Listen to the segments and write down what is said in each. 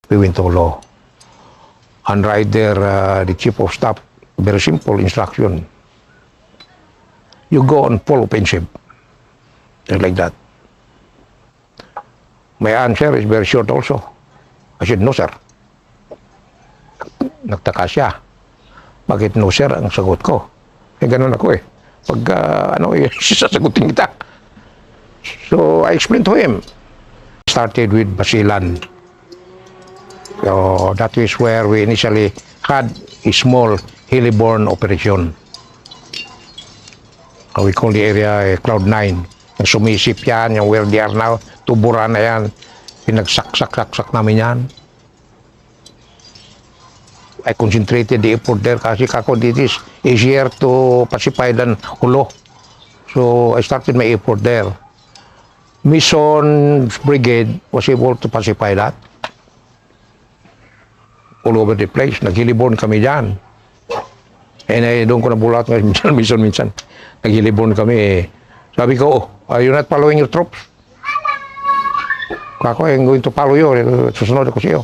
we went to law. And right there, the chief of staff, very simple instruction. You go on full offensive. Just like that. My answer is very short also. I said, no sir. Nagtaka siya. Bakit no sir ang sagot ko? Ganun ako eh. Pag sasagutin kita. So I explained to him. Started with Basilan. So that is where we initially had a small heliborne operation. We call the area Cloud 9. Yung sumisip yan, yung where they are now, tuburan na yan. Pinagsak-sak namin yan. I concentrated the effort there kasi kako this is easier to pacify than Hulo. So I started my effort there. Mission Brigade was able to pacify that. All over the place. Naghiliborn kami dyan. Eh, doon ko nabulat minsan. Naghiliborn kami. Sabi ko, are you not following your troops? Kako, I'm going to follow you. Susunod ako siyo.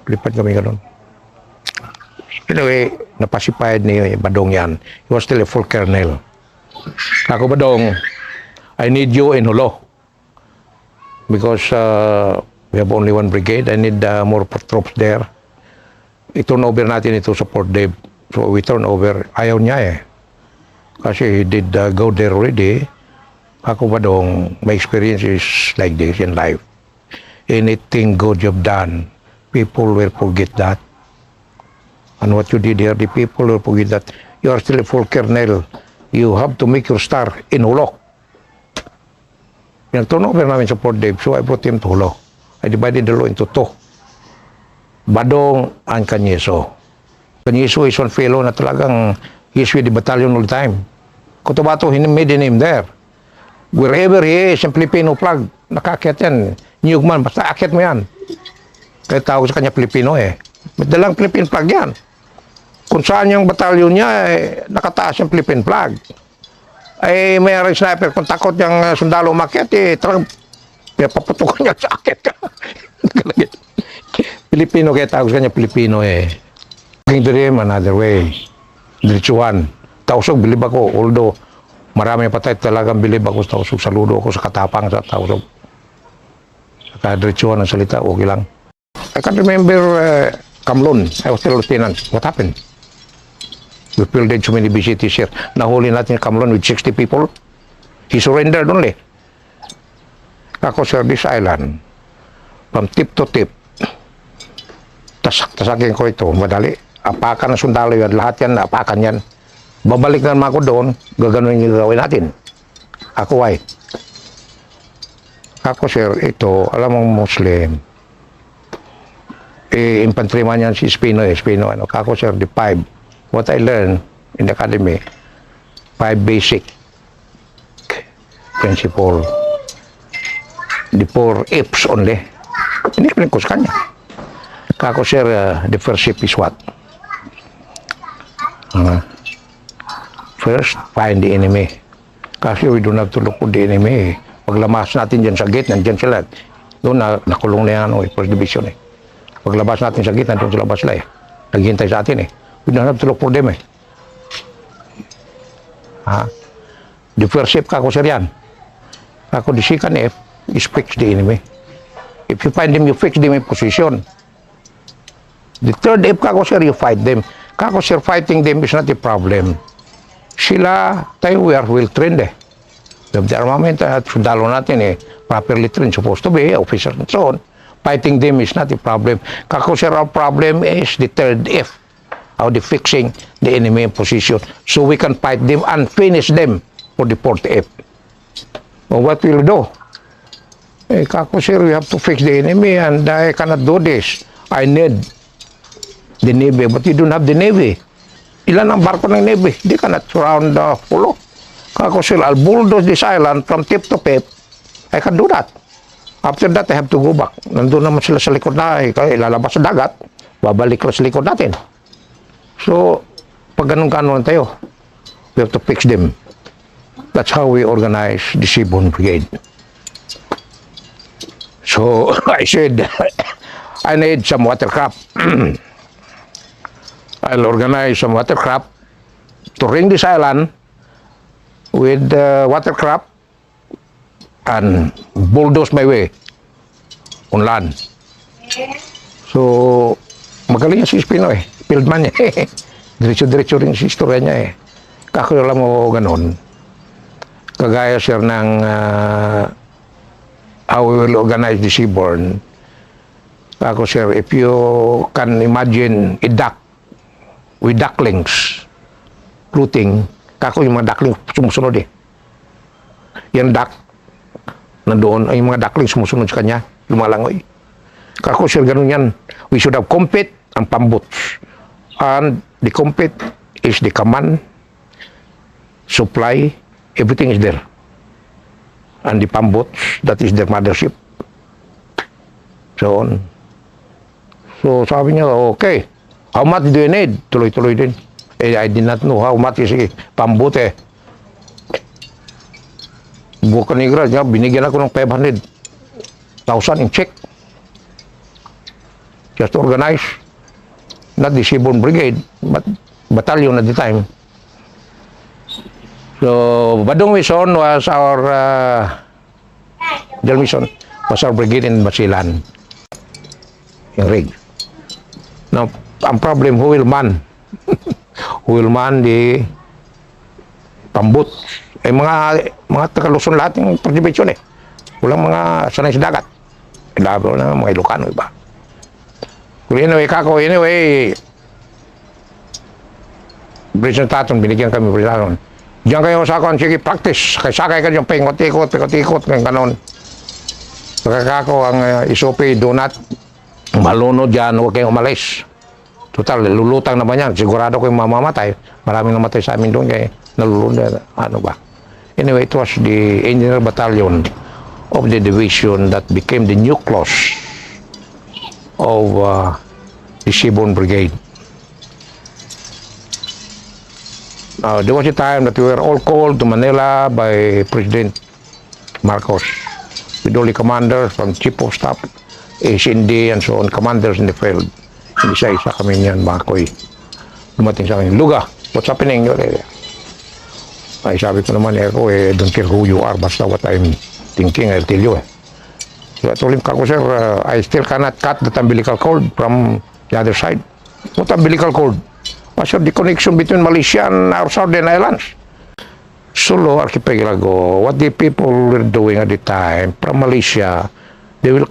Lipat kami ganun. Anyway, napasified ni Badong yan. He was still a full colonel. Ako, Badong, I need you in Hulo. Because we have only one brigade. I need more troops there. I-turn over natin ito sa Port Dave. So we turn over. Ayaw niya eh. Kasi he did go there already. Ako, Badong, my experience is like this in life. Anything good you've done, people will forget that. And what you did here, the people will forget that. You are still a full colonel. You have to make your star in Hulo. Nag-turnover namin sa Port Dave, so I brought him to Hulo. I divided the law into two. Badong and Canyeso. Canyeso is one fellow na talagang he's with the battalion all the time. Cotabato, he made a name there. Wherever he is, yung Filipino flag, nakakit yan. Niyugman, basta akit mo yan. Kaya tawag sa kanya Filipino eh. Madalang Philippine flag yan. Kung saan yung batalyon niya, nakataas yung Philippine flag. Ay, mayroong sniper, kung takot yung sundalo umakyat, talagang paputukan niya sa akit ka. Filipino, kaya tawag sa kanya Filipino eh. Looking to him another way. Diretsuhan. Tausog, bilib ako. Although, marami patay talagang bilib ako sa tausog. Saludo ako sa katapang sa tausog. Saka diretsuhan ang salita, okay lang. I can't remember Kamlon. I was still lieutenant. What happened? We fielded so many BCTs here. Nahuli natin Kamlon with 60 people. He surrendered only. Ako, sir, this island, from tip to tip, tasakin ko ito, madali. Apakan ng sundalo yan, lahat yan, apakan yan. Babalik naman ako doon, gaganon yung gagawin natin. Ako ay. Ako, sir, ito, alam mong Muslim, infantryman yan si Espino, ano. Kako, sir, the 5. What I learned in the academy, 5 basic principle. The 4 F's only. Ini ko sa kanya. Kako, sir, the first F is what? First, find the enemy. Kasi we don't have to look for the enemy. Paglamas natin dyan sa gate, nandyan sila. Doon nakulong na yan, first division eh. Paglabas natin sa gate, nandun sa labas sila eh. Naghihintay sa atin eh. We don't have to look for them eh. The first F, kako, sir, yan. Kako, the second F is fix the enemy. If you find them, you fix them in position. The third F, kako, sir, you fight them. Kako, sir, fighting them is not a problem. Sila, tayo, we are well trained eh. We have the armament at sundalo natin eh. Properly trained, supposed to be, officers and so on. Fighting them is not a problem. Kako, sir, our problem is the third F. How the fixing the enemy position. So we can fight them and finish them for the fourth F. Well, what will we do? Kako, sir, we have to fix the enemy and I cannot do this. I need the Navy, but you don't have the Navy. Ilan ang barko ng Navy? They cannot surround the Hulo. Kako, sir, I'll bulldoze this island from tip to tip. I can do that. After that, I have to go back. Nandun naman sila sa likod na, ilalabas sa dagat. Babalik lang sa likod natin. So, pag ganun-ganon tayo, we have to fix them. That's how we organize the Seaborne Brigade. So, I said, I need some watercraft. I'll organize some watercraft to ring this island with watercraft and bulldoze my way on land. So, magaling yan si Espino eh. Fieldman niya eh. Diretso-diretso rin si istorya niya eh. Kakilala mo ganon. Kagaya sir ng how we will organize the seaborn. Ako sir, if you can imagine a duck with ducklings floating, kako yung mga duckling sumusunod eh. Yan duck, nandoon, ay yung mga duckling sumusunod sa kanya, lumalangoy. Kako sir, ganun yan. We should have compete ang pambots. And the compete is the command, supply, everything is there. And the pambots, that is their mothership. So on. So sabi niya, okay, how much do you need? Tuloy-tuloy din. I did not know how much is pambot eh. Buka Negra, binigyan ako ng 500,000 in check. Just to organize, not the Seaborn Brigade, but battalion at the time. So, Badong Mission was our, Del Mission was our brigade in Basilan. Yung rig. Now, ang problem, who will man? Who will man the pambot? Eh, mga taga-Luzon lahat yung participation eh. Walang mga sanay sa dagat. Labo na mga Ilocano, iba. Anyway, kako, Bridge Taton, binigyan kami Bridge Taton. Diyan kayo sa akin, sige, practice. Sakay ka dyan, pingot-ikot, kaya ganon. Kako, ang SOP, do not malunod dyan, huwag kayong umalis. Total, lulutang naman yan. Sigurado ko yung mamamatay. Maraming namatay sa amin doon, kaya nalulunod. Ano ba? Anyway, it was the Engineer Battalion of the division that became the nucleus of the Seaborn Brigade. There was a time that we were all called to Manila by President Marcos, with all the commanders from Chief of Staff, SND, and so on, commanders in the field. Isa-isa kami niyan, mga koy. Dumating sa akin, Luga, what's happening in your area? Ay, sabi ko naman, ako, don't care who you are, basta what I'm thinking, I'll tell you, So I told him, kako, sir, I still cannot cut the umbilical cord from the other side. What umbilical cord? What's the connection between Malaysia and our southern islands? Sulu Archipelago, what the people were doing at the time, from Malaysia, they will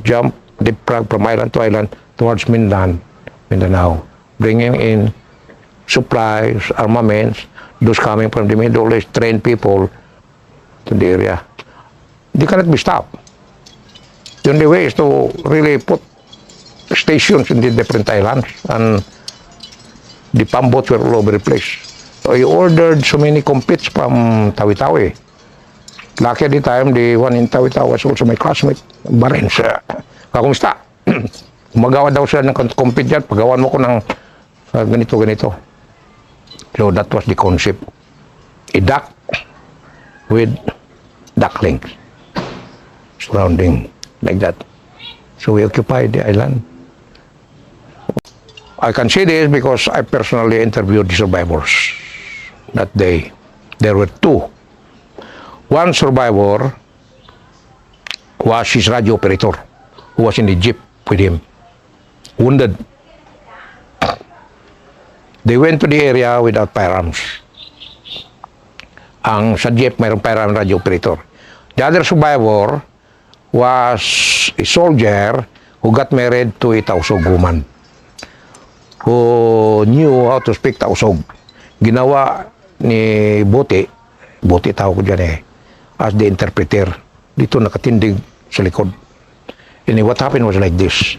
jump the Prague from island to island towards Mindanao, bringing in supplies, armaments, those coming from the Middle East, trained people to the area. They cannot be stopped. The only way is to really put stations in the different islands, and the pambots were all over the place. So I ordered so many competes from Tawi-Tawi. Lucky at the time, the one in Tawi-Tawi was also my classmate, Barens. Kakumista? Magawa daw siya ng compete dyan, pagawan mo ko ng ganito. So that was the concept. A duck with ducklings surrounding like that. So we occupied the island. I can say this because I personally interviewed the survivors that day. There were two. One survivor was his radio operator, who was in the jeep with him, wounded. They went to the area without firearms. Ang sa jeep mayroong firearm radio operator. The other survivor was a soldier who got married to a Tausug woman who knew how to speak Tausug. Ginawa ni Bote tawag ko dyan as the interpreter. Dito nakatindig sa likod. And what happened was like this.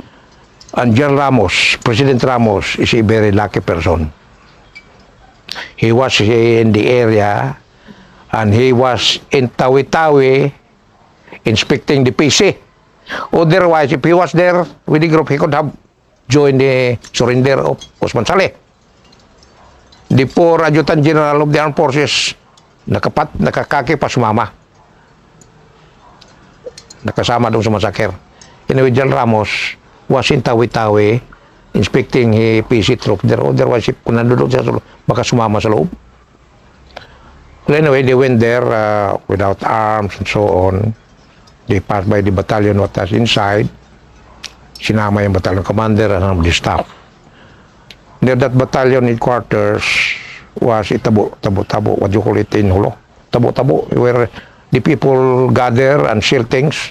And General Ramos, President Ramos, is a very lucky person. He was in the area and he was in Tawi-Tawi inspecting the PC. Otherwise, if he was there with the group, he could have joined the surrender of Osman Saleh. The poor Adjutant General of the Armed Forces, nakakaki pa sumama. Nakasama doon sa massacre. Anyway, General Ramos was in Tawi-Tawi inspecting PC troop there. Otherwise, if kung nandun siya sa loob, baka sumama sa loob. Well, anyway, they went there without arms and so on. They passed by the battalion what was inside. Sinama yung battalion commander and some of the staff. Near that battalion headquarters was Tabo, what you call it in Hulo? Tabo, where the people gather and sell things.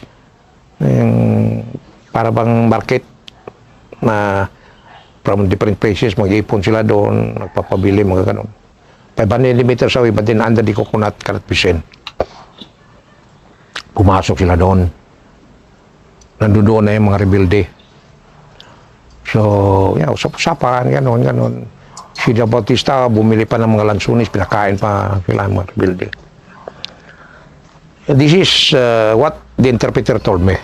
Para bang market na from different places, mag-ipon sila doon, nagpapabili, mga ganun. 500 meters away, but then under the coconut carpet. Pumasok sila doon. Nandoon na yung mga rebelde. So, usap-usapan, ganon. Si Dia Bautista, bumili pa ng mga lansunis, pinakain pa sila mga rebelde. This is what the interpreter told me.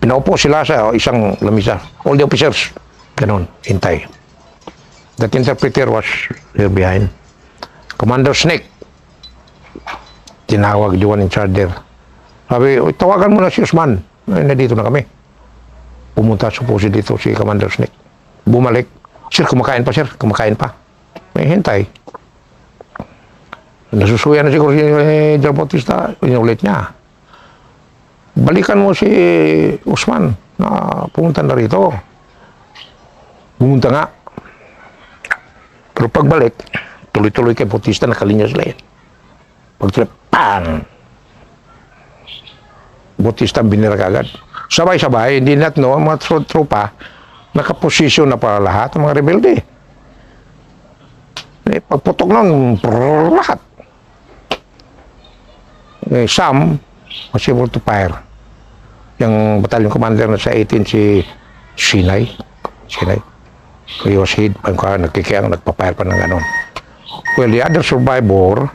Pinaupo sila sa isang lamisa. All the officers, ganon, hintay. That interpreter was here behind. Commander Snake, tinawag the one in charge there. Sabi, tawagan mo na si Usman. Nandito na kami. Pumunta supposi dito si Commander Snake. Bumalik. Sir, kumakain pa, sir. Kumakain pa. May hintay. Nasusuyan na siguro si Del Bautista. Inulit niya. Balikan mo si Usman na pumunta na rito. Pumunta nga. Pero pagbalik, tuloy-tuloy kay Bautista, nakalinya sila yan. Pagtuloy, pang! Bautista binira kagad. Sabay-sabay, hindi natin no, ang mga tropa, nakaposisyon na para lahat ng mga rebelde. Pagputok nun, lahat. Some was able to fire. Yung battalion commander na sa 18, si Sinay. He was hit, nagkikiyang, nagpapire pa ng ganon. Well, the other survivor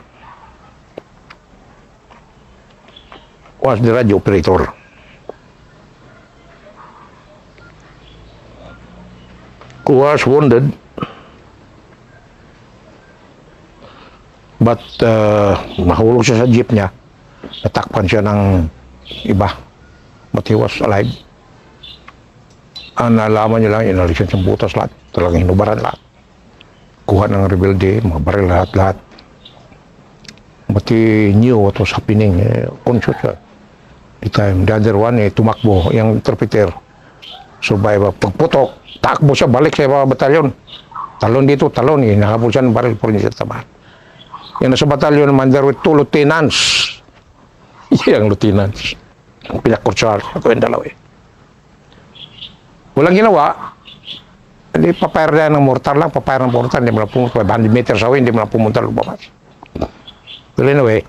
was the radio operator. Who was wounded, but mahulog siya sa jeep niya. Natakpan siya ng iba. But he was alive. Ang nalaman niya lang, inalisan siyang butas lahat. Talagang hinubaran lahat. Kuha ng rebelde, mga baril lahat. But he knew what was happening. Conscious siya. The time, the other one, tumakbo. Yung interpreter, survivor. Pagputok, takbo siya, balik sa batalyon. Talon dito, talon. Nakabul siya ng baril, puro niya siya tabahan. Yung nasa batalyon naman, there were 2 lieutenants. Yung lieutenants. Pinakursar. Ako yung dalawa Walang ginawa. Hindi papayar na ng mortar lang. Papayar ng mortar. Hindi mo na pumunta. 500 meters away. Hindi mo na pumunta. Lumabas. But anyway,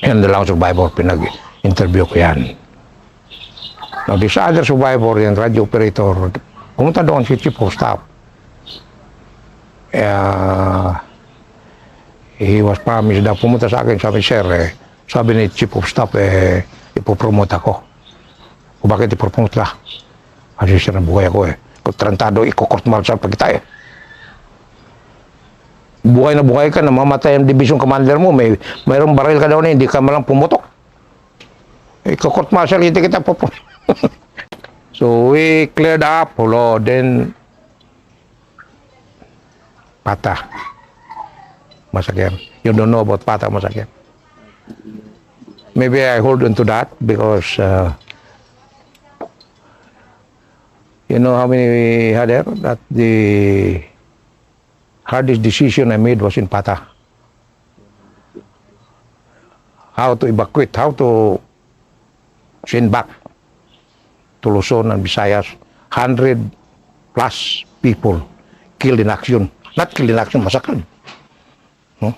yan dalawang survivor. Pinag-interview ko yan. Now, this other survivor, yung radio operator, pumunta doon si Chief of Staff. He was promised na pumunta sa akin. Sabi ni Chief of Staff, ipopromote ako. O bakit ipopromote ka? Kasi siya na buhay ako Kung trantado, ikokort martial pa kita Buhay na buhay ka, namamatay ang division commander mo, mayroong baril ka daw na hindi ka malang pumutok. Ikokort martial, hindi kita po. So we cleared up, then Pata. Masakyan. You don't know about Pata Masakyan. Maybe I hold on to that because you know how many we had there? That the hardest decision I made was in Pata. How to evacuate, how to send back to Luzon and Visayas. 100 plus people killed in action. Not killed in action, massacred. No?